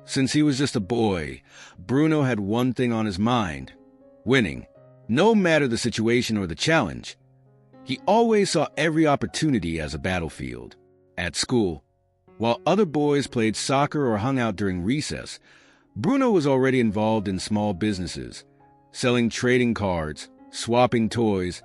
Since he was just a boy, Bruno had one thing on his mind: winning. No matter the situation or the challenge, he always saw every opportunity as a battlefield. At school, while other boys played soccer or hung out during recess, Bruno was already involved in small businesses, selling trading cards, swapping toys,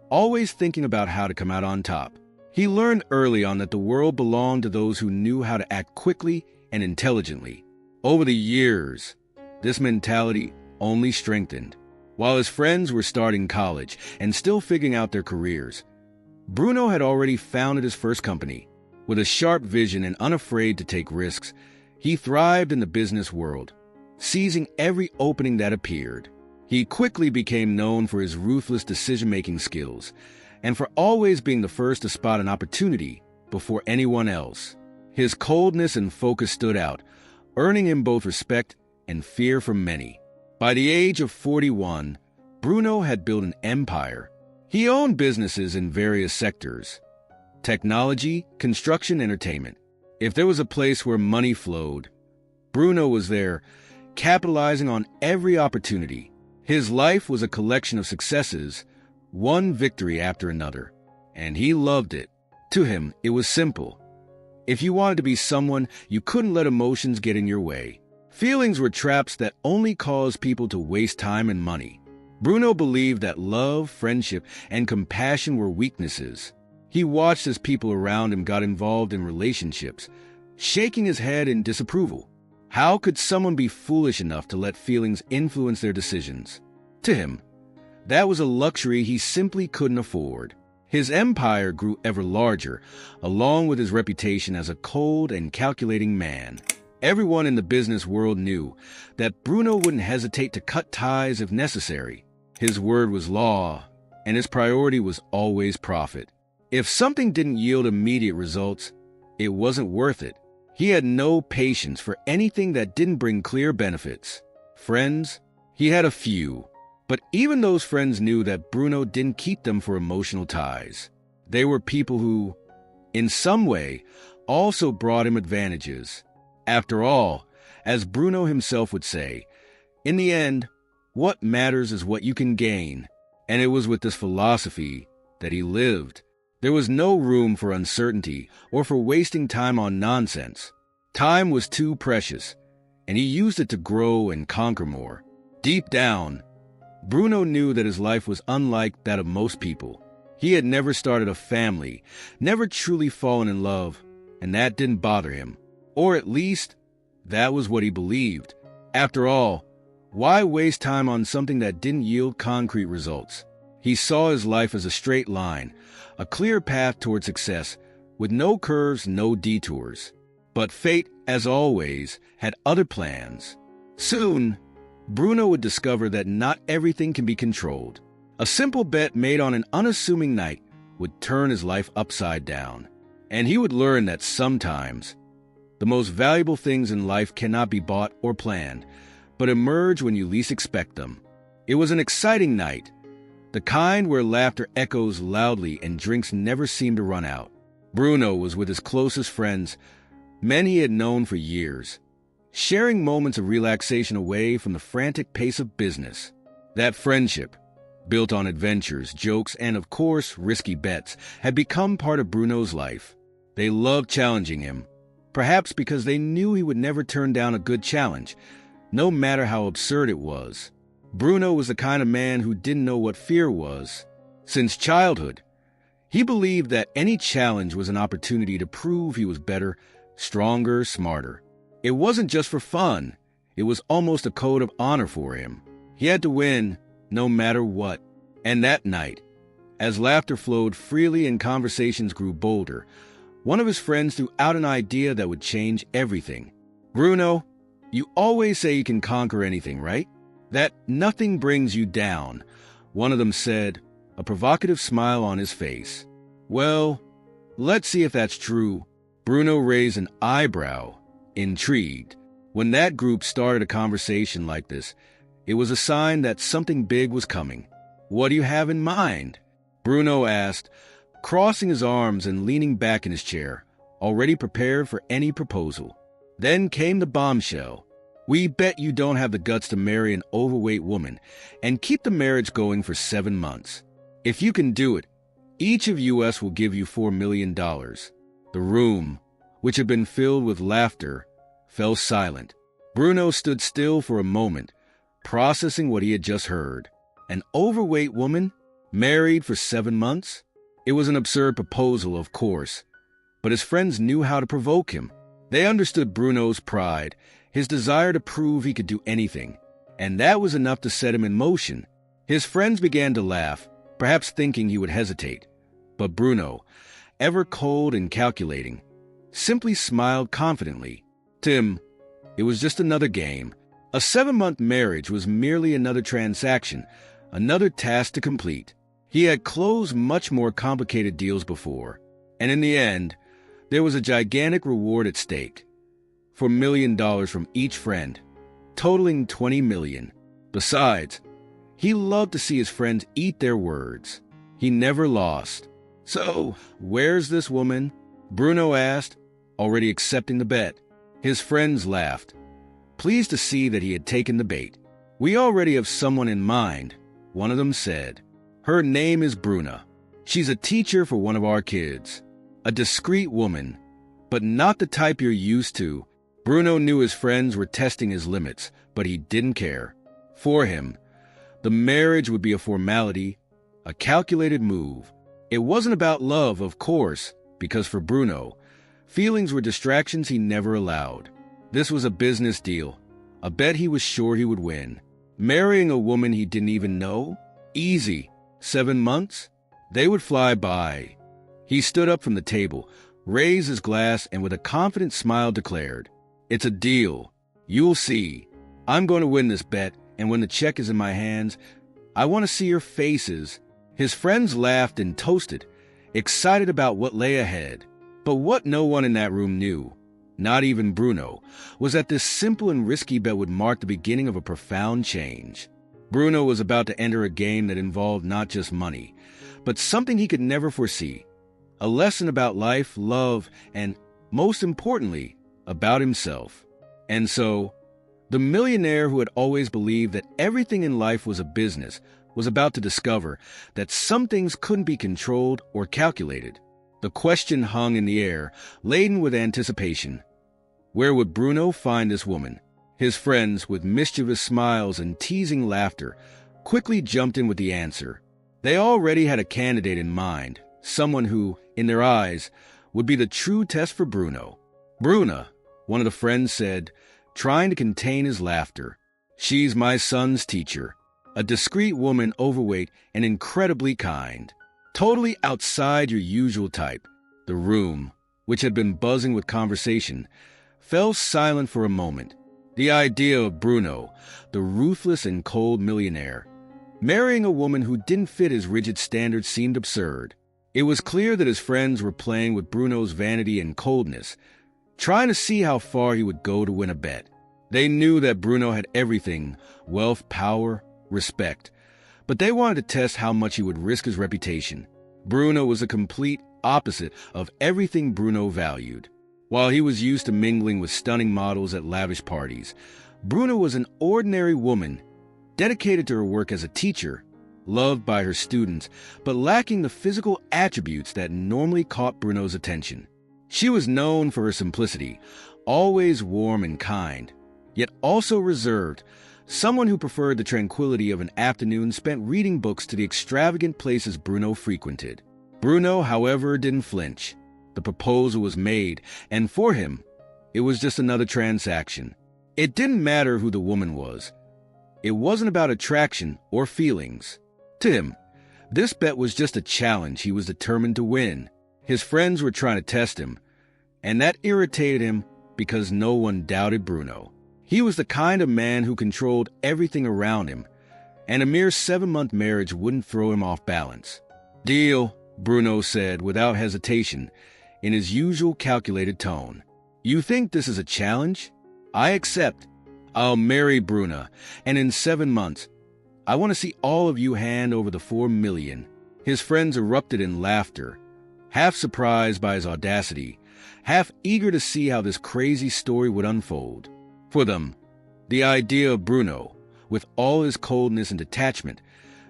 always thinking about how to come out on top. He learned early on that the world belonged to those who knew how to act quickly and intelligently. Over the years, this mentality only strengthened. While his friends were starting college and still figuring out their careers, Bruno had already founded his first company. With a sharp vision and unafraid to take risks, he thrived in the business world, seizing every opening that appeared. He quickly became known for his ruthless decision-making skills and for always being the first to spot an opportunity before anyone else. His coldness and focus stood out, earning him both respect and fear from many. By the age of 41, Bruno had built an empire. He owned businesses in various sectors: technology, construction, entertainment. If there was a place where money flowed, Bruno was there, capitalizing on every opportunity. His life was a collection of successes, one victory after another, and he loved it. To him, it was simple. If you wanted to be someone, you couldn't let emotions get in your way. Feelings were traps that only caused people to waste time and money. Bruno believed that love, friendship, and compassion were weaknesses. He watched as people around him got involved in relationships, shaking his head in disapproval. How could someone be foolish enough to let feelings influence their decisions? To him, that was a luxury he simply couldn't afford. His empire grew ever larger, along with his reputation as a cold and calculating man. Everyone in the business world knew that Bruno wouldn't hesitate to cut ties if necessary. His word was law, and his priority was always profit. If something didn't yield immediate results, it wasn't worth it. He had no patience for anything that didn't bring clear benefits. Friends? He had a few, but even those friends knew that Bruno didn't keep them for emotional ties. They were people who, in some way, also brought him advantages. After all, as Bruno himself would say, in the end, what matters is what you can gain. And it was with this philosophy that he lived. There was no room for uncertainty or for wasting time on nonsense. Time was too precious, and he used it to grow and conquer more. Deep down, Bruno knew that his life was unlike that of most people. He had never started a family, never truly fallen in love, and that didn't bother him. Or at least, that was what he believed. After all, why waste time on something that didn't yield concrete results? He saw his life as a straight line, a clear path toward success, with no curves, no detours. But fate, as always, had other plans. Soon, Bruno would discover that not everything can be controlled. A simple bet made on an unassuming night would turn his life upside down. And he would learn that sometimes the most valuable things in life cannot be bought or planned, but emerge when you least expect them. It was an exciting night, the kind where laughter echoes loudly and drinks never seem to run out. Bruno was with his closest friends, men he had known for years, sharing moments of relaxation away from the frantic pace of business. That friendship, built on adventures, jokes, and of course, risky bets, had become part of Bruno's life. They loved challenging him, perhaps because they knew he would never turn down a good challenge, no matter how absurd it was. Bruno was the kind of man who didn't know what fear was. Since childhood, he believed that any challenge was an opportunity to prove he was better, stronger, smarter. It wasn't just for fun. It was almost a code of honor for him. He had to win, no matter what. And that night, as laughter flowed freely and conversations grew bolder, one of his friends threw out an idea that would change everything. "Bruno, you always say you can conquer anything, right? That nothing brings you down," one of them said, a provocative smile on his face. "Well, let's see if that's true." Bruno raised an eyebrow, intrigued. When that group started a conversation like this, it was a sign that something big was coming. "What do you have in mind?" Bruno asked, crossing his arms and leaning back in his chair, already prepared for any proposal. Then came the bombshell. We bet you don't have the guts to marry an overweight woman and keep the marriage going for 7 months. If you can do it, each of us will give you $4 million. The room, which had been filled with laughter, fell silent. Bruno stood still for a moment, processing what he had just heard. An overweight woman, married for 7 months? It was an absurd proposal, of course, but his friends knew how to provoke him. They understood Bruno's pride, his desire to prove he could do anything, and that was enough to set him in motion. His friends began to laugh, perhaps thinking he would hesitate. But Bruno, ever cold and calculating, simply smiled confidently. To him, it was just another game. A 7-month marriage was merely another transaction, another task to complete. He had closed much more complicated deals before, and in the end, there was a gigantic reward at stake. $4 million from each friend, totaling $20 million. Besides, he loved to see his friends eat their words. He never lost. "So, where's this woman?" Bruno asked, already accepting the bet. His friends laughed, pleased to see that he had taken the bait. "We already have someone in mind," one of them said. "Her name is Bruna. She's a teacher for one of our kids. A discreet woman, but not the type you're used to." Bruno knew his friends were testing his limits, but he didn't care. For him, the marriage would be a formality, a calculated move. It wasn't about love, of course, because for Bruno, feelings were distractions he never allowed. This was a business deal, a bet he was sure he would win. Marrying a woman he didn't even know? Easy. 7 months? They would fly by. He stood up from the table, raised his glass, and with a confident smile declared, "It's a deal. You'll see. I'm going to win this bet, and when the check is in my hands, I want to see your faces." His friends laughed and toasted, excited about what lay ahead. But what no one in that room knew, not even Bruno, was that this simple and risky bet would mark the beginning of a profound change. Bruno was about to enter a game that involved not just money, but something he could never foresee. A lesson about life, love, and, most importantly, about himself. And so, the millionaire who had always believed that everything in life was a business was about to discover that some things couldn't be controlled or calculated. The question hung in the air, laden with anticipation. Where would Bruno find this woman? His friends, with mischievous smiles and teasing laughter, quickly jumped in with the answer. They already had a candidate in mind, someone who, in their eyes, would be the true test for Bruno. "Bruna," one of the friends said, trying to contain his laughter. "She's my son's teacher. A discreet woman, overweight, and incredibly kind. Totally outside your usual type." The room, which had been buzzing with conversation, fell silent for a moment. The idea of Bruno, the ruthless and cold millionaire, marrying a woman who didn't fit his rigid standards seemed absurd. It was clear that his friends were playing with Bruno's vanity and coldness, trying to see how far he would go to win a bet. They knew that Bruno had everything: wealth, power, respect. But they wanted to test how much he would risk his reputation. Bruno was the complete opposite of everything Bruno valued. While he was used to mingling with stunning models at lavish parties, Bruna was an ordinary woman, dedicated to her work as a teacher, loved by her students, but lacking the physical attributes that normally caught Bruno's attention. She was known for her simplicity, always warm and kind, yet also reserved, someone who preferred the tranquility of an afternoon spent reading books to the extravagant places Bruno frequented. Bruno, however, didn't flinch. The proposal was made, and for him, it was just another transaction. It didn't matter who the woman was. It wasn't about attraction or feelings. To him, this bet was just a challenge he was determined to win. His friends were trying to test him, and that irritated him because no one doubted Bruno. He was the kind of man who controlled everything around him, and a mere 7-month marriage wouldn't throw him off balance. "Deal," Bruno said without hesitation, in his usual calculated tone. "You think this is a challenge? I accept. I'll marry Bruna, and in 7 months, I want to see all of you hand over the $4 million. His friends erupted in laughter, half surprised by his audacity, half eager to see how this crazy story would unfold. For them, The idea of Bruno, with all his coldness and detachment,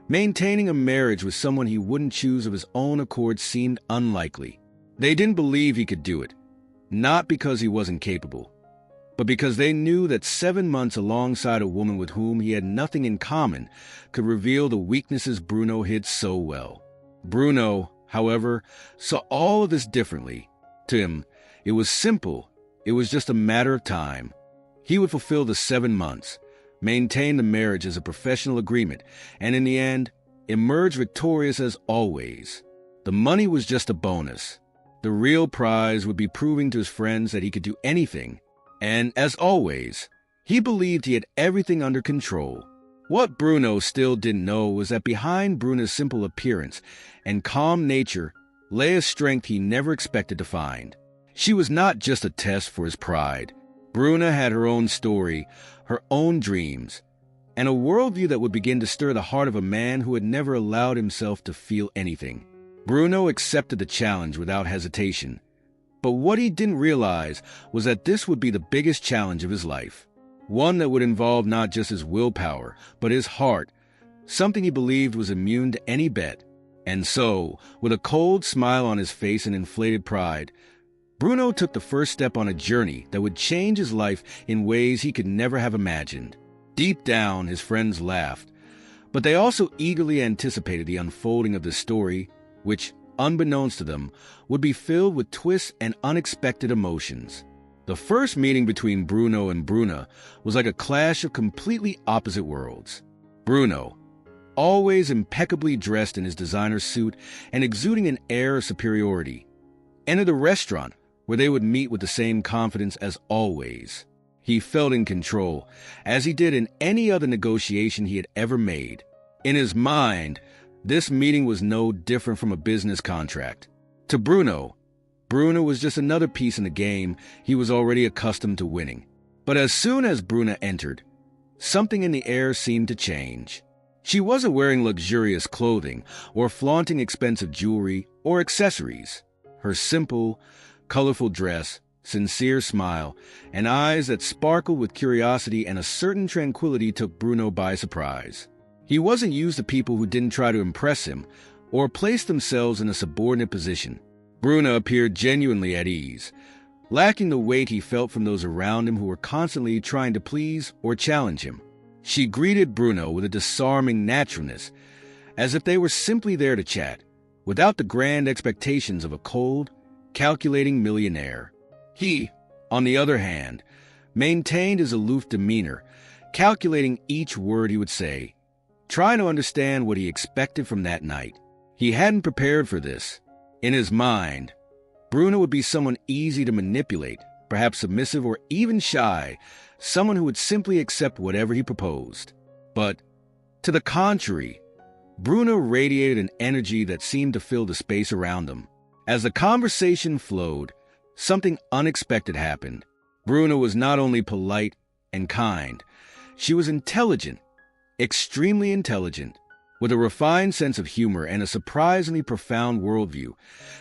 maintaining a marriage with someone he wouldn't choose of his own accord seemed unlikely. They didn't believe he could do it, not because he wasn't capable, but because they knew that 7 months alongside a woman with whom he had nothing in common could reveal the weaknesses Bruno hid so well. Bruno, however, saw all of this differently. To him, it was simple. It was just a matter of time. He would fulfill the 7 months, maintain the marriage as a professional agreement, and in the end, emerge victorious as always. The money was just a bonus. The real prize would be proving to his friends that he could do anything. And, as always, he believed he had everything under control. What Bruno still didn't know was that behind Bruna's simple appearance and calm nature lay a strength he never expected to find. She was not just a test for his pride. Bruna had her own story, her own dreams, and a worldview that would begin to stir the heart of a man who had never allowed himself to feel anything. Bruno accepted the challenge without hesitation. But what he didn't realize was that this would be the biggest challenge of his life. One that would involve not just his willpower, but his heart, something he believed was immune to any bet. And so, with a cold smile on his face and inflated pride, Bruno took the first step on a journey that would change his life in ways he could never have imagined. Deep down, his friends laughed, but they also eagerly anticipated the unfolding of the story, which, unbeknownst to them, would be filled with twists and unexpected emotions. The first meeting between Bruno and Bruna was like a clash of completely opposite worlds. Bruno, always impeccably dressed in his designer suit and exuding an air of superiority, entered a restaurant where they would meet with the same confidence as always. He felt in control, as he did in any other negotiation he had ever made. In his mind, this meeting was no different from a business contract. To Bruno was just another piece in the game he was already accustomed to winning. But as soon as Bruna entered, something in the air seemed to change. She wasn't wearing luxurious clothing or flaunting expensive jewelry or accessories. Her simple, colorful dress, sincere smile, and eyes that sparkled with curiosity and a certain tranquility took Bruno by surprise. He wasn't used to people who didn't try to impress him or place themselves in a subordinate position. Bruna appeared genuinely at ease, lacking the weight he felt from those around him who were constantly trying to please or challenge him. She greeted Bruno with a disarming naturalness, as if they were simply there to chat, without the grand expectations of a cold, calculating millionaire. He, on the other hand, maintained his aloof demeanor, calculating each word he would say, trying to understand what he expected from that night. He hadn't prepared for this. In his mind, Bruno would be someone easy to manipulate, perhaps submissive or even shy, someone who would simply accept whatever he proposed. But, to the contrary, Bruno radiated an energy that seemed to fill the space around them. As the conversation flowed, something unexpected happened. Bruno was not only polite and kind, she was intelligent, extremely intelligent. With a refined sense of humor and a surprisingly profound worldview,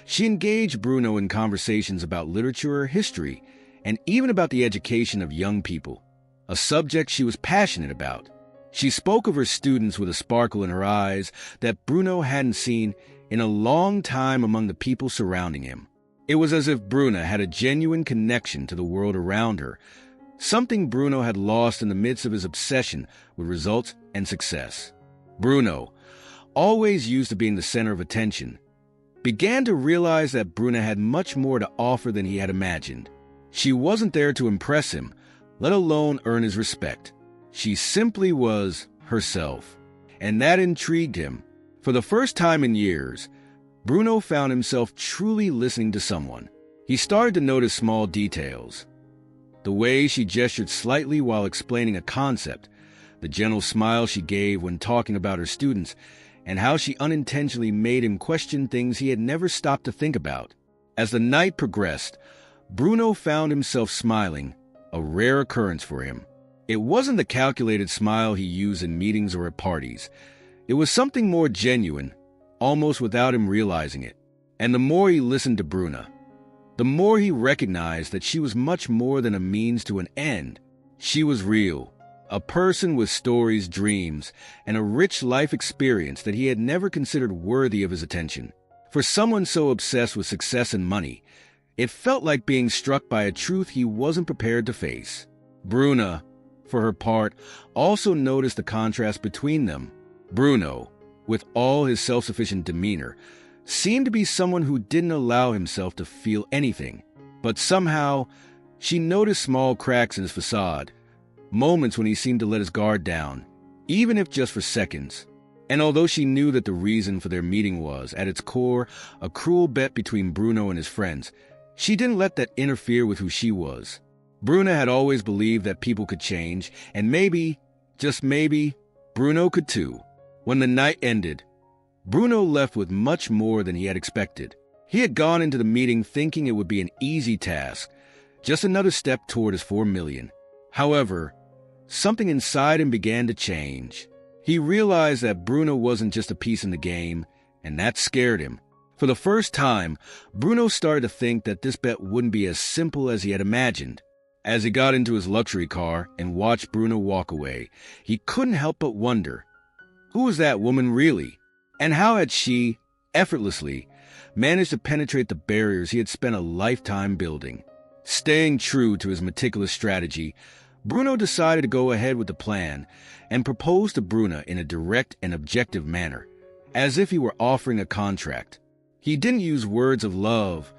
she engaged Bruno in conversations about literature, history, and even about the education of young people, a subject she was passionate about. She spoke of her students with a sparkle in her eyes that Bruno hadn't seen in a long time among the people surrounding him. It was as if Bruna had a genuine connection to the world around her, something Bruno had lost in the midst of his obsession with results and success. Bruno, always used to being the center of attention, began to realize that Bruna had much more to offer than he had imagined. She wasn't there to impress him, let alone earn his respect. She simply was herself, and that intrigued him. For the first time in years, Bruno found himself truly listening to someone. He started to notice small details. The way she gestured slightly while explaining a concept, the gentle smile she gave when talking about her students, and how she unintentionally made him question things he had never stopped to think about. As the night progressed, Bruno found himself smiling, a rare occurrence for him. It wasn't the calculated smile he used in meetings or at parties. It was something more genuine, almost without him realizing it. And the more he listened to Bruna, the more he recognized that she was much more than a means to an end. She was real, a person with stories, dreams, and a rich life experience that he had never considered worthy of his attention. For someone so obsessed with success and money, it felt like being struck by a truth he wasn't prepared to face. Bruna, for her part, also noticed the contrast between them. Bruno, with all his self-sufficient demeanor, seemed to be someone who didn't allow himself to feel anything. But somehow, she noticed small cracks in his facade, moments when he seemed to let his guard down, even if just for seconds. And although she knew that the reason for their meeting was, at its core, a cruel bet between Bruno and his friends, she didn't let that interfere with who she was. Bruna had always believed that people could change, and maybe, just maybe, Bruno could too. When the night ended, Bruno left with much more than he had expected. He had gone into the meeting thinking it would be an easy task, just another step toward his 4 million. However, something inside him began to change. He realized that Bruno wasn't just a piece in the game, and that scared him. For the first time, Bruno started to think that this bet wouldn't be as simple as he had imagined. As he got into his luxury car and watched Bruno walk away, he couldn't help but wonder, who was that woman really? And how had she, effortlessly, managed to penetrate the barriers he had spent a lifetime building? Staying true to his meticulous strategy, Bruno decided to go ahead with the plan and propose to Bruna in a direct and objective manner, as if he were offering a contract. He didn't use words of love,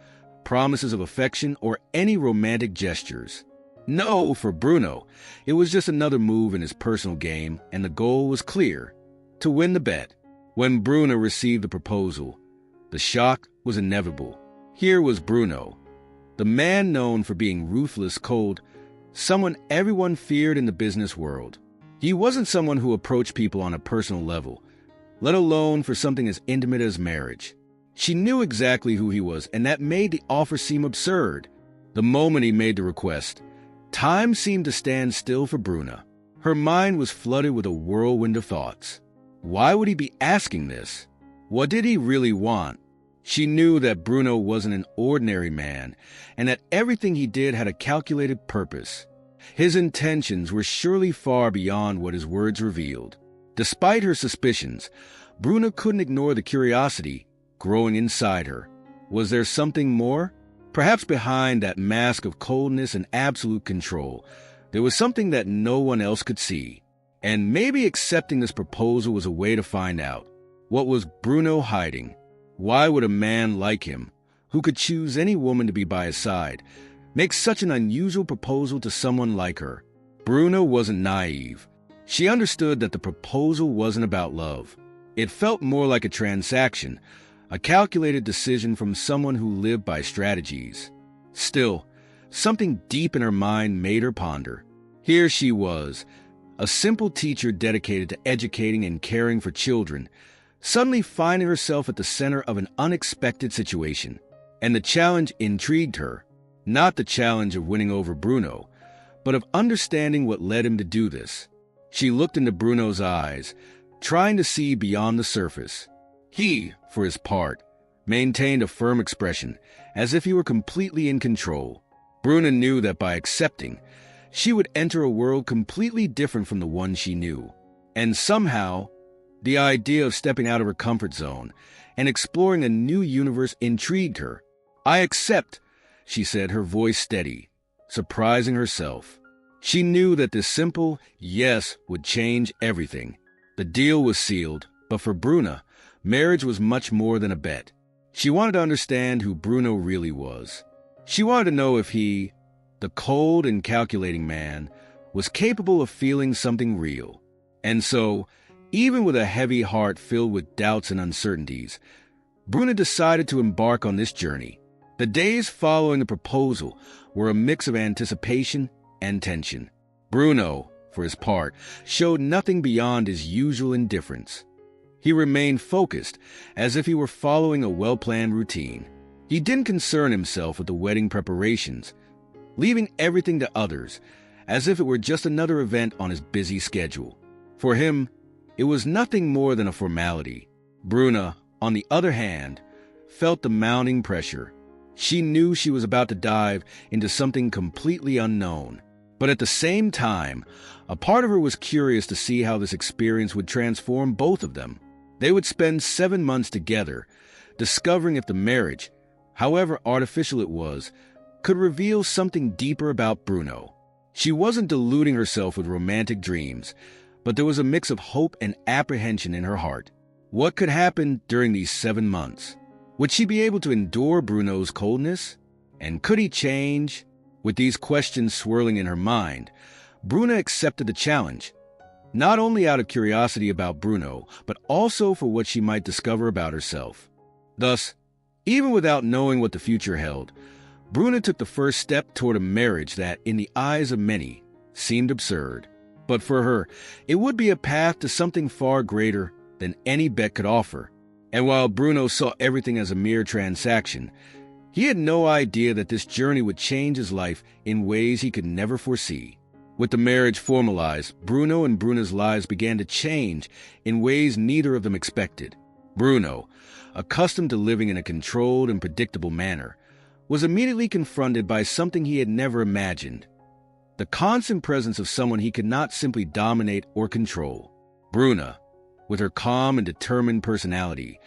promises of affection, or any romantic gestures. No, for Bruno, it was just another move in his personal game, and the goal was clear: to win the bet. When Bruna received the proposal, the shock was inevitable. Here was Bruno, the man known for being ruthless, cold, someone everyone feared in the business world. He wasn't someone who approached people on a personal level, let alone for something as intimate as marriage. She knew exactly who he was, and that made the offer seem absurd. The moment he made the request, time seemed to stand still for Bruna. Her mind was flooded with a whirlwind of thoughts. Why would he be asking this? What did he really want? She knew that Bruno wasn't an ordinary man, and that everything he did had a calculated purpose. His intentions were surely far beyond what his words revealed. Despite her suspicions, Bruna couldn't ignore the curiosity growing inside her. Was there something more? Perhaps behind that mask of coldness and absolute control, there was something that no one else could see. And maybe accepting this proposal was a way to find out. What was Bruno hiding? Why would a man like him, who could choose any woman to be by his side, make such an unusual proposal to someone like her? Bruna wasn't naive. She understood that the proposal wasn't about love. It felt more like a transaction, a calculated decision from someone who lived by strategies. Still, something deep in her mind made her ponder. Here she was, a simple teacher dedicated to educating and caring for children, suddenly finding herself at the center of an unexpected situation. And the challenge intrigued her, not the challenge of winning over Bruno, but of understanding what led him to do this. She looked into Bruno's eyes, trying to see beyond the surface. He, for his part, maintained a firm expression, as if he were completely in control. Bruna knew that by accepting, she would enter a world completely different from the one she knew. And somehow, the idea of stepping out of her comfort zone and exploring a new universe intrigued her. "I accept," she said, her voice steady, surprising herself. She knew that this simple yes would change everything. The deal was sealed, but for Bruna, marriage was much more than a bet. She wanted to understand who Bruno really was. She wanted to know if he, the cold and calculating man, was capable of feeling something real. And so, even with a heavy heart filled with doubts and uncertainties, Bruna decided to embark on this journey. The days following the proposal were a mix of anticipation and tension. Bruno, for his part, showed nothing beyond his usual indifference. He remained focused, as if he were following a well-planned routine. He didn't concern himself with the wedding preparations, leaving everything to others, as if it were just another event on his busy schedule. For him, it was nothing more than a formality. Bruna, on the other hand, felt the mounting pressure. She knew she was about to dive into something completely unknown. But at the same time, a part of her was curious to see how this experience would transform both of them. They would spend 7 months together, discovering if the marriage, however artificial it was, could reveal something deeper about Bruno. She wasn't deluding herself with romantic dreams, but there was a mix of hope and apprehension in her heart. What could happen during these 7 months? Would she be able to endure Bruno's coldness? And could he change? With these questions swirling in her mind, Bruna accepted the challenge, not only out of curiosity about Bruno, but also for what she might discover about herself. Thus, even without knowing what the future held, Bruna took the first step toward a marriage that, in the eyes of many, seemed absurd. But for her, it would be a path to something far greater than any bet could offer. And while Bruno saw everything as a mere transaction, he had no idea that this journey would change his life in ways he could never foresee. With the marriage formalized, Bruno and Bruna's lives began to change in ways neither of them expected. Bruno, accustomed to living in a controlled and predictable manner, was immediately confronted by something he had never imagined: the constant presence of someone he could not simply dominate or control. Bruna, with her calm and determined personality,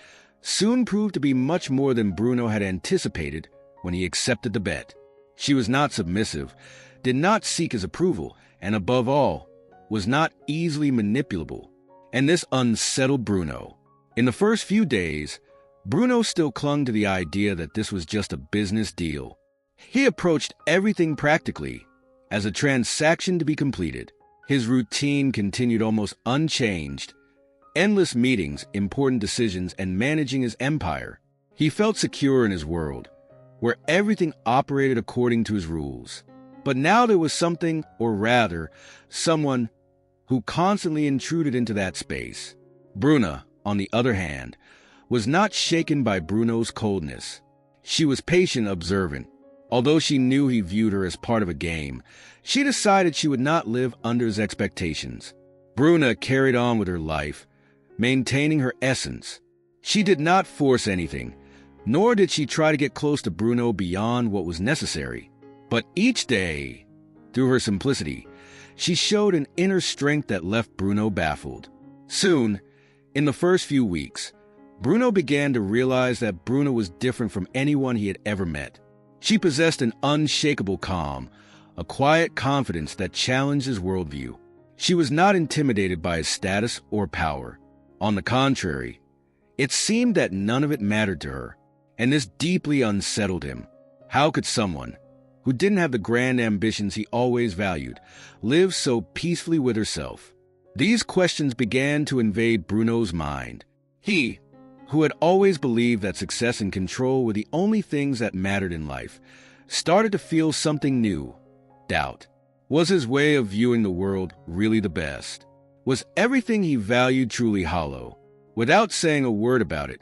soon proved to be much more than Bruno had anticipated when he accepted the bet. She was not submissive, did not seek his approval, and above all, was not easily manipulable. And this unsettled Bruno. In the first few days, Bruno still clung to the idea that this was just a business deal. He approached everything practically, as a transaction to be completed. His routine continued almost unchanged. Endless meetings, important decisions, and managing his empire. He felt secure in his world, where everything operated according to his rules. But now there was something, or rather, someone, who constantly intruded into that space. Bruna, on the other hand, was not shaken by Bruno's coldness. She was patient, observant. Although she knew he viewed her as part of a game, she decided she would not live under his expectations. Bruna carried on with her life, maintaining her essence. She did not force anything, nor did she try to get close to Bruno beyond what was necessary. But each day, through her simplicity, she showed an inner strength that left Bruno baffled. Soon, in the first few weeks, Bruno began to realize that Bruna was different from anyone he had ever met. She possessed an unshakable calm, a quiet confidence that challenged his worldview. She was not intimidated by his status or power. On the contrary, it seemed that none of it mattered to her, and this deeply unsettled him. How could someone, who didn't have the grand ambitions he always valued, live so peacefully with herself? These questions began to invade Bruno's mind. He, who had always believed that success and control were the only things that mattered in life, started to feel something new: doubt. Was his way of viewing the world really the best? Was everything he valued truly hollow? Without saying a word about it,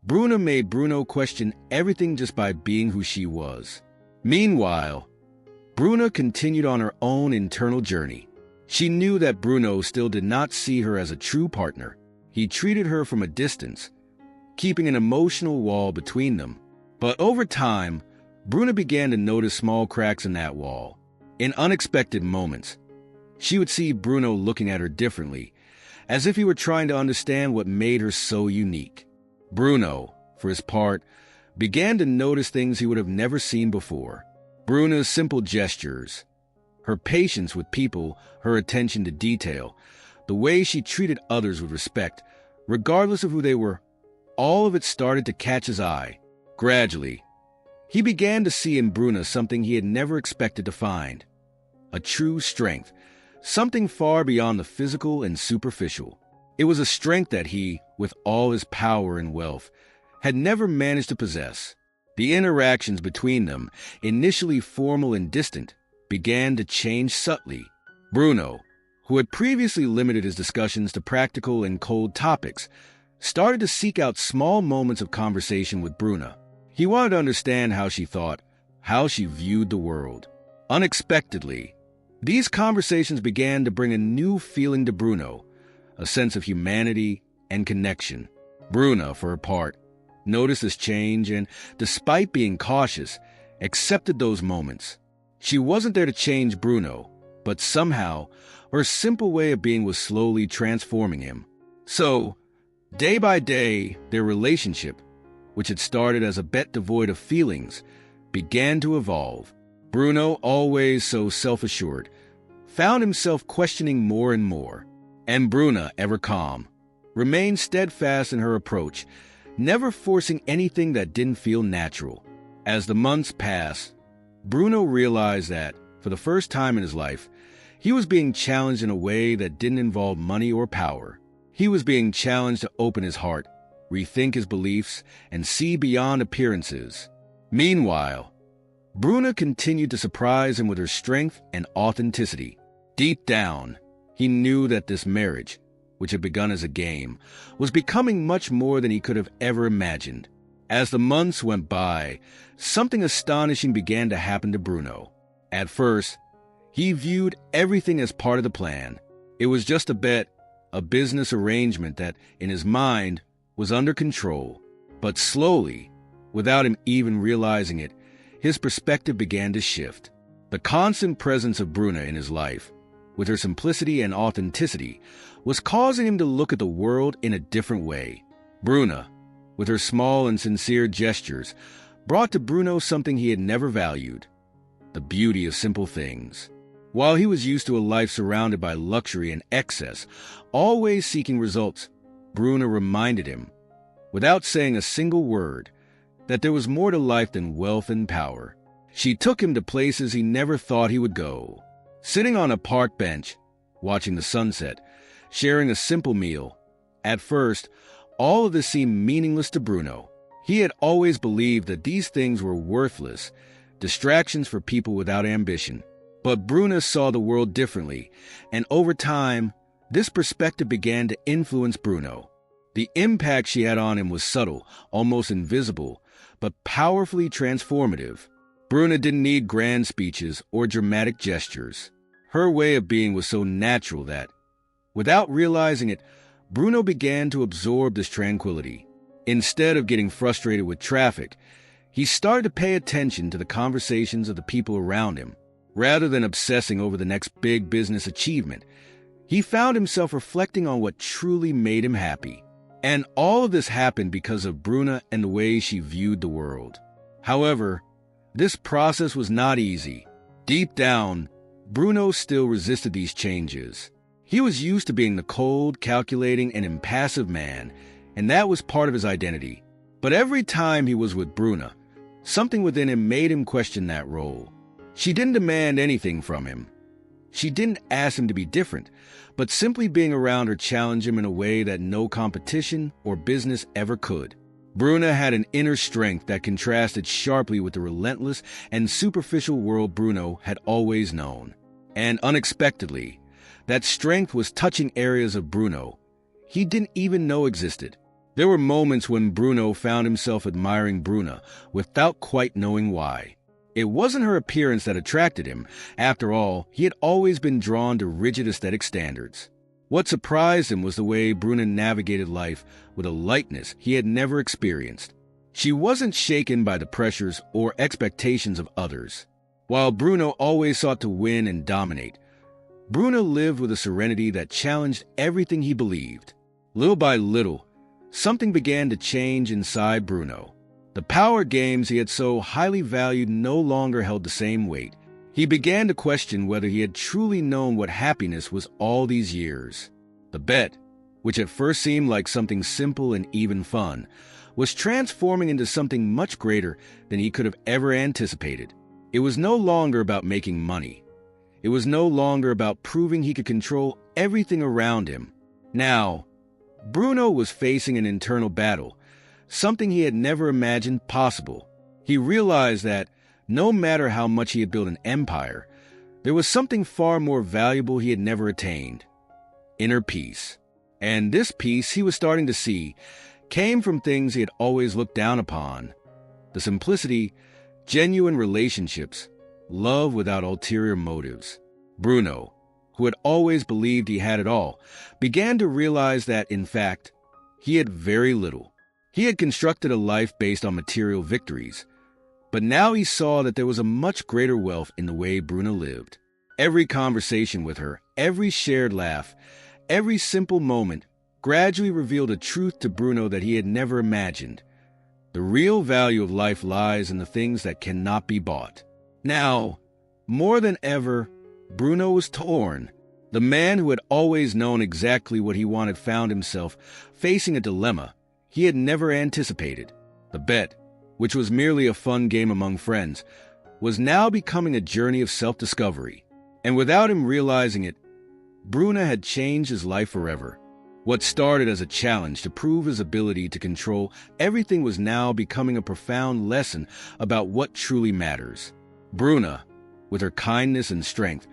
Bruna made Bruno question everything just by being who she was. Meanwhile, Bruna continued on her own internal journey. She knew that Bruno still did not see her as a true partner. He treated her from a distance, keeping an emotional wall between them. But over time, Bruna began to notice small cracks in that wall. In unexpected moments, she would see Bruno looking at her differently, as if he were trying to understand what made her so unique. Bruno, for his part, began to notice things he would have never seen before. Bruna's simple gestures, her patience with people, her attention to detail, the way she treated others with respect, regardless of who they were, all of it started to catch his eye. Gradually, he began to see in Bruna something he had never expected to find: a true strength, something far beyond the physical and superficial. It was a strength that he, with all his power and wealth, had never managed to possess. The interactions between them, initially formal and distant, began to change subtly. Bruno, who had previously limited his discussions to practical and cold topics, started to seek out small moments of conversation with Bruna. He wanted to understand how she thought, how she viewed the world. Unexpectedly, these conversations began to bring a new feeling to Bruno, a sense of humanity and connection. Bruna, for her part, noticed this change and, despite being cautious, accepted those moments. She wasn't there to change Bruno, but somehow her simple way of being was slowly transforming him. So, day by day, their relationship, which had started as a bet devoid of feelings, began to evolve. Bruno, always so self-assured, found himself questioning more and more. And Bruna, ever calm, remained steadfast in her approach, never forcing anything that didn't feel natural. As the months passed, Bruno realized that, for the first time in his life, he was being challenged in a way that didn't involve money or power. He was being challenged to open his heart, rethink his beliefs, and see beyond appearances. Meanwhile, Bruna continued to surprise him with her strength and authenticity. Deep down, he knew that this marriage, which had begun as a game, was becoming much more than he could have ever imagined. As the months went by, something astonishing began to happen to Bruno. At first, he viewed everything as part of the plan. It was just a bet, a business arrangement that, in his mind, was under control. But slowly, without him even realizing it, his perspective began to shift. The constant presence of Bruna in his life, with her simplicity and authenticity, was causing him to look at the world in a different way. Bruna, with her small and sincere gestures, brought to Bruno something he had never valued: the beauty of simple things. While he was used to a life surrounded by luxury and excess, always seeking results, Bruna reminded him, without saying a single word, that there was more to life than wealth and power. She took him to places he never thought he would go. Sitting on a park bench, watching the sunset, sharing a simple meal. At first, all of this seemed meaningless to Bruno. He had always believed that these things were worthless, distractions for people without ambition. But Bruna saw the world differently, and over time, this perspective began to influence Bruno. The impact she had on him was subtle, almost invisible, but powerfully transformative. Bruna didn't need grand speeches or dramatic gestures. Her way of being was so natural that, without realizing it, Bruno began to absorb this tranquility. Instead of getting frustrated with traffic, he started to pay attention to the conversations of the people around him. Rather than obsessing over the next big business achievement, he found himself reflecting on what truly made him happy. And all of this happened because of Bruna and the way she viewed the world. However, this process was not easy. Deep down, Bruno still resisted these changes. He was used to being the cold, calculating, and impassive man, and that was part of his identity. But every time he was with Bruna, something within him made him question that role. She didn't demand anything from him. She didn't ask him to be different, but simply being around her challenged him in a way that no competition or business ever could. Bruna had an inner strength that contrasted sharply with the relentless and superficial world Bruno had always known. And unexpectedly, that strength was touching areas of Bruno he didn't even know existed. There were moments when Bruno found himself admiring Bruna without quite knowing why. It wasn't her appearance that attracted him. After all, he had always been drawn to rigid aesthetic standards. What surprised him was the way Bruna navigated life with a lightness he had never experienced. She wasn't shaken by the pressures or expectations of others. While Bruno always sought to win and dominate, Bruna lived with a serenity that challenged everything he believed. Little by little, something began to change inside Bruno. The power games he had so highly valued no longer held the same weight. He began to question whether he had truly known what happiness was all these years. The bet, which at first seemed like something simple and even fun, was transforming into something much greater than he could have ever anticipated. It was no longer about making money. It was no longer about proving he could control everything around him. Now, Bruno was facing an internal battle, something he had never imagined possible. He realized that, no matter how much he had built an empire, there was something far more valuable he had never attained: inner peace. And this peace, he was starting to see, came from things he had always looked down upon: the simplicity, genuine relationships, love without ulterior motives. Bruno, who had always believed he had it all, began to realize that, in fact, he had very little. He had constructed a life based on material victories, but now he saw that there was a much greater wealth in the way Bruna lived. Every conversation with her, every shared laugh, every simple moment gradually revealed a truth to Bruno that he had never imagined. The real value of life lies in the things that cannot be bought. Now, more than ever, Bruno was torn. The man who had always known exactly what he wanted found himself facing a dilemma he had never anticipated. The bet, which was merely a fun game among friends, was now becoming a journey of self-discovery. And without him realizing it, Bruno had changed his life forever. What started as a challenge to prove his ability to control everything was now becoming a profound lesson about what truly matters. Bruna, with her kindness and strength,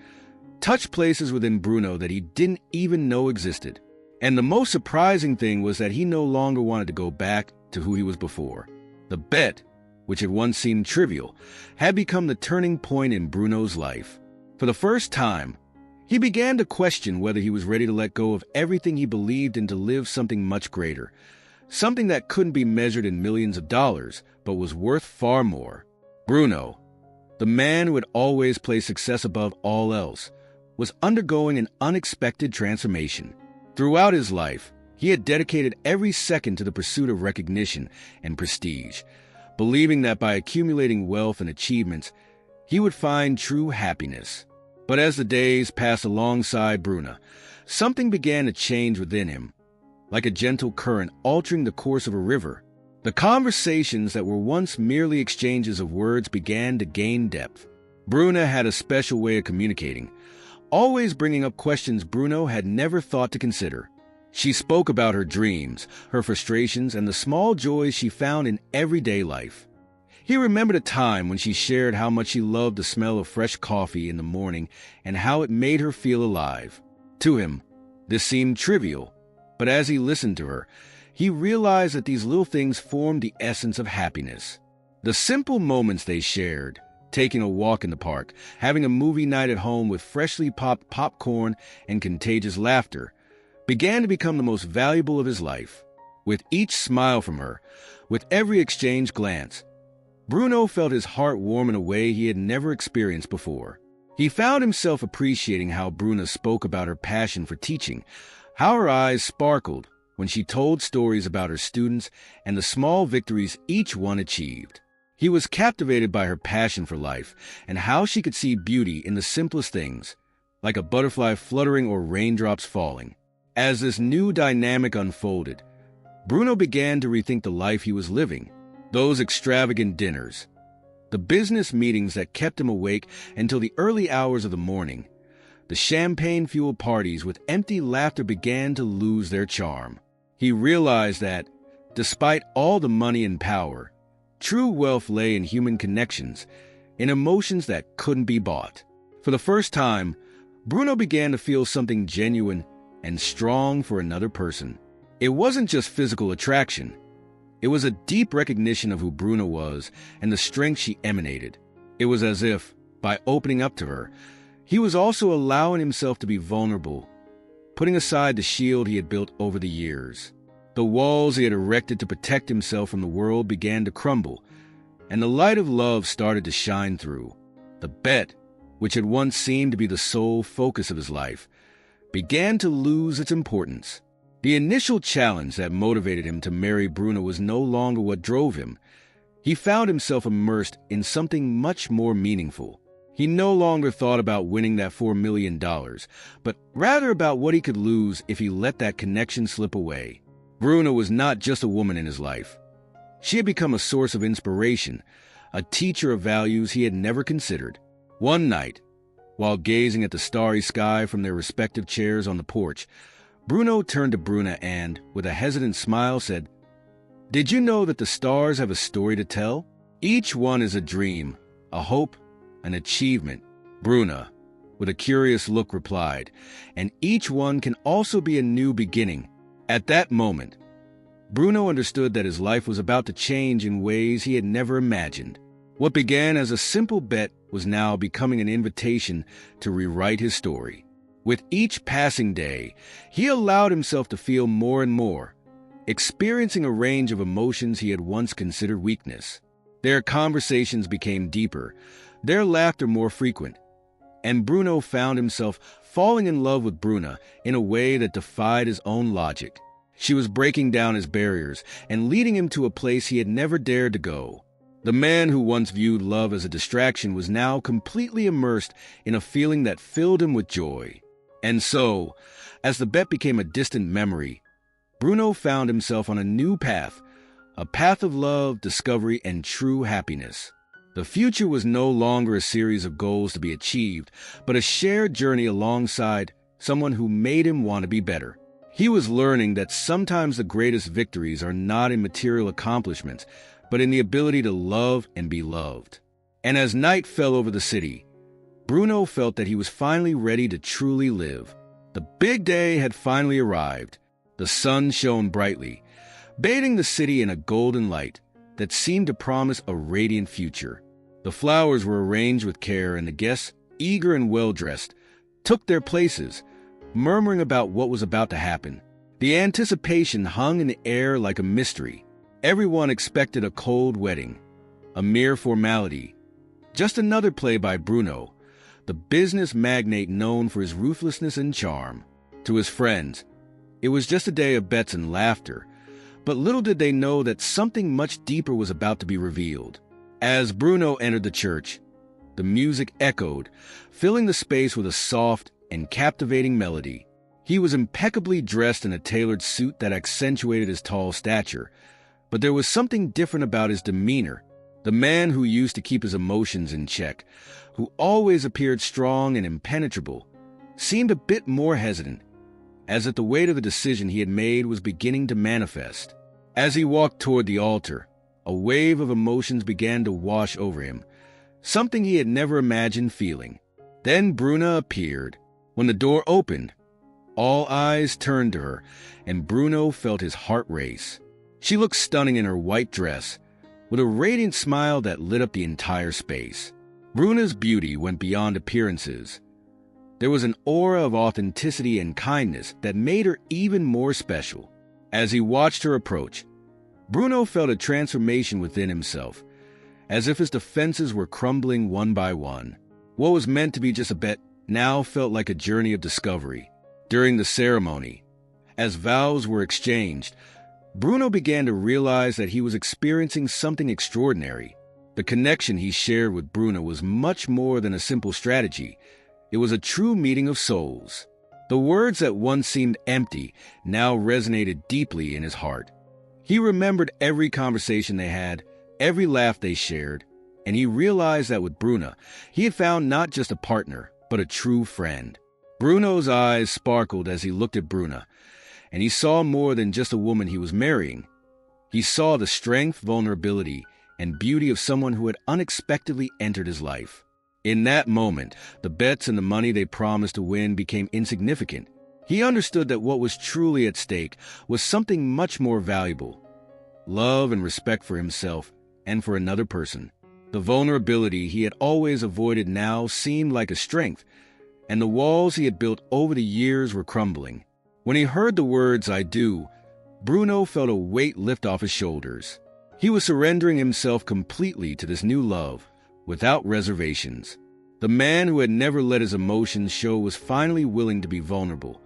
touched places within Bruno that he didn't even know existed. And the most surprising thing was that he no longer wanted to go back to who he was before. The bet, which had once seemed trivial, had become the turning point in Bruno's life. For the first time, he began to question whether he was ready to let go of everything he believed in to live something much greater, something that couldn't be measured in millions of dollars, but was worth far more. Bruno, the man who had always placed success above all else, was undergoing an unexpected transformation. Throughout his life, he had dedicated every second to the pursuit of recognition and prestige, believing that by accumulating wealth and achievements, he would find true happiness. But as the days passed alongside Bruna, something began to change within him, like a gentle current altering the course of a river. The conversations that were once merely exchanges of words began to gain depth. Bruna had a special way of communicating, always bringing up questions Bruno had never thought to consider. She spoke about her dreams, her frustrations, and the small joys she found in everyday life. He remembered a time when she shared how much she loved the smell of fresh coffee in the morning and how it made her feel alive. To him, this seemed trivial, but as he listened to her, he realized that these little things formed the essence of happiness. The simple moments they shared, taking a walk in the park, having a movie night at home with freshly popped popcorn and contagious laughter, began to become the most valuable of his life. With each smile from her, with every exchanged glance, Bruno felt his heart warm in a way he had never experienced before. He found himself appreciating how Bruna spoke about her passion for teaching, how her eyes sparkled when she told stories about her students and the small victories each one achieved. He was captivated by her passion for life and how she could see beauty in the simplest things, like a butterfly fluttering or raindrops falling. As this new dynamic unfolded, Bruno began to rethink the life he was living. Those extravagant dinners, the business meetings that kept him awake until the early hours of the morning, the champagne-fueled parties with empty laughter began to lose their charm. He realized that, despite all the money and power, true wealth lay in human connections, in emotions that couldn't be bought. For the first time, Bruno began to feel something genuine and strong for another person. It wasn't just physical attraction. It was a deep recognition of who Bruna was and the strength she emanated. It was as if, by opening up to her, he was also allowing himself to be vulnerable, putting aside the shield he had built over the years. The walls he had erected to protect himself from the world began to crumble, and the light of love started to shine through. The bet, which had once seemed to be the sole focus of his life, began to lose its importance. The initial challenge that motivated him to marry Bruna was no longer what drove him. He found himself immersed in something much more meaningful. He no longer thought about winning that $4 million, but rather about what he could lose if he let that connection slip away. Bruna was not just a woman in his life. She had become a source of inspiration, a teacher of values he had never considered. One night, while gazing at the starry sky from their respective chairs on the porch, Bruno turned to Bruna and, with a hesitant smile, said, "Did you know that the stars have a story to tell? Each one is a dream, a hope, an achievement." Bruna, with a curious look, replied, "And each one can also be a new beginning." At that moment, Bruno understood that his life was about to change in ways he had never imagined. What began as a simple bet was now becoming an invitation to rewrite his story. With each passing day, he allowed himself to feel more and more, experiencing a range of emotions he had once considered weakness. Their conversations became deeper, their laughter more frequent, and Bruno found himself falling in love with Bruna in a way that defied his own logic. She was breaking down his barriers and leading him to a place he had never dared to go. The man who once viewed love as a distraction was now completely immersed in a feeling that filled him with joy. And so, as the bet became a distant memory, Bruno found himself on a new path, a path of love, discovery, and true happiness. The future was no longer a series of goals to be achieved, but a shared journey alongside someone who made him want to be better. He was learning that sometimes the greatest victories are not in material accomplishments, but in the ability to love and be loved. And as night fell over the city, Bruno felt that he was finally ready to truly live. The big day had finally arrived. The sun shone brightly, bathing the city in a golden light that seemed to promise a radiant future. The flowers were arranged with care, and the guests, eager and well-dressed, took their places, murmuring about what was about to happen. The anticipation hung in the air like a mystery. Everyone expected a cold wedding, a mere formality. Just another play by Bruno, the business magnate known for his ruthlessness and charm. To his friends, it was just a day of bets and laughter, but little did they know that something much deeper was about to be revealed. As Bruno entered the church, the music echoed, filling the space with a soft and captivating melody. He was impeccably dressed in a tailored suit that accentuated his tall stature, but there was something different about his demeanor. The man who used to keep his emotions in check, who always appeared strong and impenetrable, seemed a bit more hesitant, as if the weight of the decision he had made was beginning to manifest. As he walked toward the altar, a wave of emotions began to wash over him, something he had never imagined feeling. Then Bruna appeared. When the door opened, all eyes turned to her, and Bruno felt his heart race. She looked stunning in her white dress, with a radiant smile that lit up the entire space. Bruna's beauty went beyond appearances. There was an aura of authenticity and kindness that made her even more special. As he watched her approach, Bruno felt a transformation within himself, as if his defenses were crumbling one by one. What was meant to be just a bet now felt like a journey of discovery. During the ceremony, as vows were exchanged, Bruno began to realize that he was experiencing something extraordinary. The connection he shared with Bruna was much more than a simple strategy. It was a true meeting of souls. The words that once seemed empty now resonated deeply in his heart. He remembered every conversation they had, every laugh they shared, and he realized that with Bruna, he had found not just a partner, but a true friend. Bruno's eyes sparkled as he looked at Bruna, and he saw more than just a woman he was marrying. He saw the strength, vulnerability, and beauty of someone who had unexpectedly entered his life. In that moment, the bets and the money they promised to win became insignificant. He understood that what was truly at stake was something much more valuable: love and respect for himself and for another person. The vulnerability he had always avoided now seemed like a strength, and the walls he had built over the years were crumbling. When he heard the words "I do," Bruno felt a weight lift off his shoulders. He was surrendering himself completely to this new love, without reservations. The man who had never let his emotions show was finally willing to be vulnerable,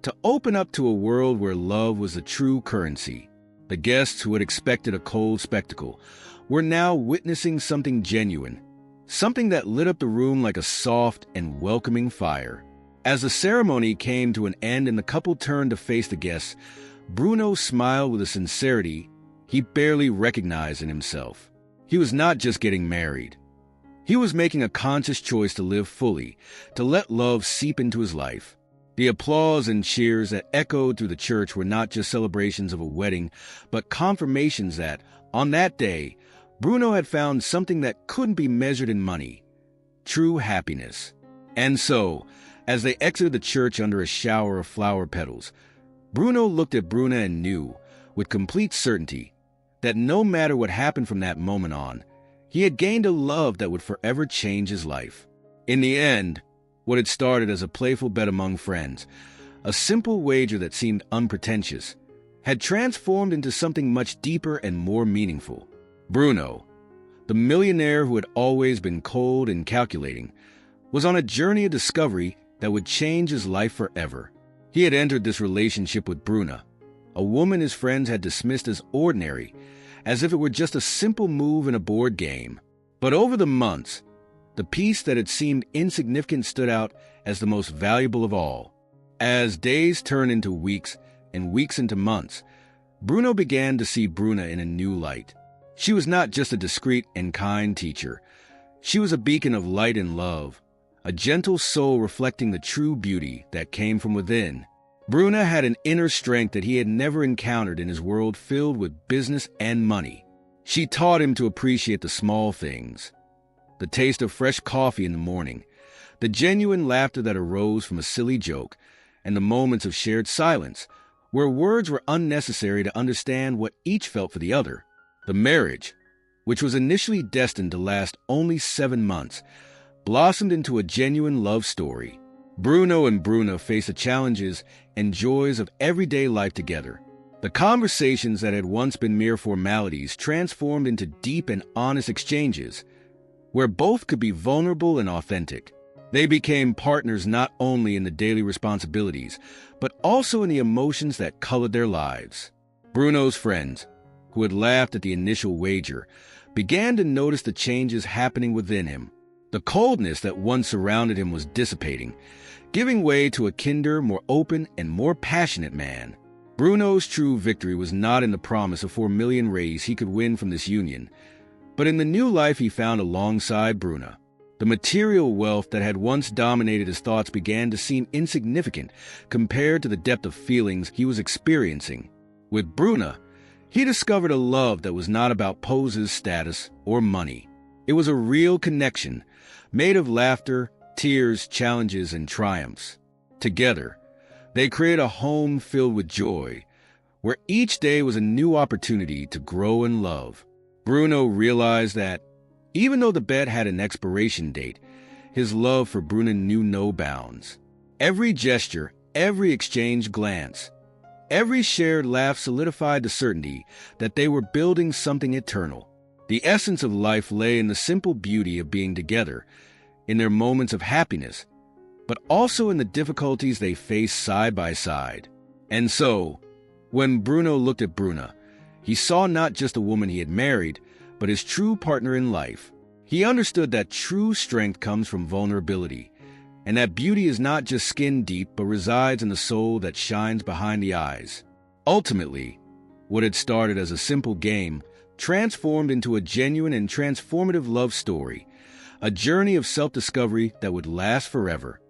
to open up to a world where love was the true currency. The guests who had expected a cold spectacle were now witnessing something genuine, something that lit up the room like a soft and welcoming fire. As the ceremony came to an end and the couple turned to face the guests, Bruno smiled with a sincerity he barely recognized in himself. He was not just getting married. He was making a conscious choice to live fully, to let love seep into his life. The applause and cheers that echoed through the church were not just celebrations of a wedding, but confirmations that, on that day, Bruno had found something that couldn't be measured in money: true happiness. And so, as they exited the church under a shower of flower petals, Bruno looked at Bruna and knew, with complete certainty, that no matter what happened from that moment on, he had gained a love that would forever change his life. In the end, what had started as a playful bet among friends, a simple wager that seemed unpretentious, had transformed into something much deeper and more meaningful. Bruno, the millionaire who had always been cold and calculating, was on a journey of discovery that would change his life forever. He had entered this relationship with Bruna, a woman his friends had dismissed as ordinary, as if it were just a simple move in a board game. But over the months, the piece that had seemed insignificant stood out as the most valuable of all. As days turned into weeks and weeks into months, Bruno began to see Bruna in a new light. She was not just a discreet and kind teacher. She was a beacon of light and love, a gentle soul reflecting the true beauty that came from within. Bruna had an inner strength that he had never encountered in his world filled with business and money. She taught him to appreciate the small things, the taste of fresh coffee in the morning, the genuine laughter that arose from a silly joke, and the moments of shared silence, where words were unnecessary to understand what each felt for the other. The marriage, which was initially destined to last only 7 months, blossomed into a genuine love story. Bruno and Bruna faced the challenges and joys of everyday life together. The conversations that had once been mere formalities transformed into deep and honest exchanges, where both could be vulnerable and authentic. They became partners not only in the daily responsibilities, but also in the emotions that colored their lives. Bruno's friends, who had laughed at the initial wager, began to notice the changes happening within him. The coldness that once surrounded him was dissipating, giving way to a kinder, more open, and more passionate man. Bruno's true victory was not in the promise of 4 million rays he could win from this union, but in the new life he found alongside Bruna. The material wealth that had once dominated his thoughts began to seem insignificant compared to the depth of feelings he was experiencing. With Bruna, he discovered a love that was not about poses, status, or money. It was a real connection, made of laughter, tears, challenges, and triumphs. Together, they created a home filled with joy, where each day was a new opportunity to grow in love. Bruno realized that, even though the bet had an expiration date, his love for Bruna knew no bounds. Every gesture, every exchanged glance, every shared laugh solidified the certainty that they were building something eternal. The essence of life lay in the simple beauty of being together, in their moments of happiness, but also in the difficulties they faced side by side. And so, when Bruno looked at Bruna, he saw not just the woman he had married, but his true partner in life. He understood that true strength comes from vulnerability, and that beauty is not just skin deep, but resides in the soul that shines behind the eyes. Ultimately, what had started as a simple game transformed into a genuine and transformative love story, a journey of self-discovery that would last forever.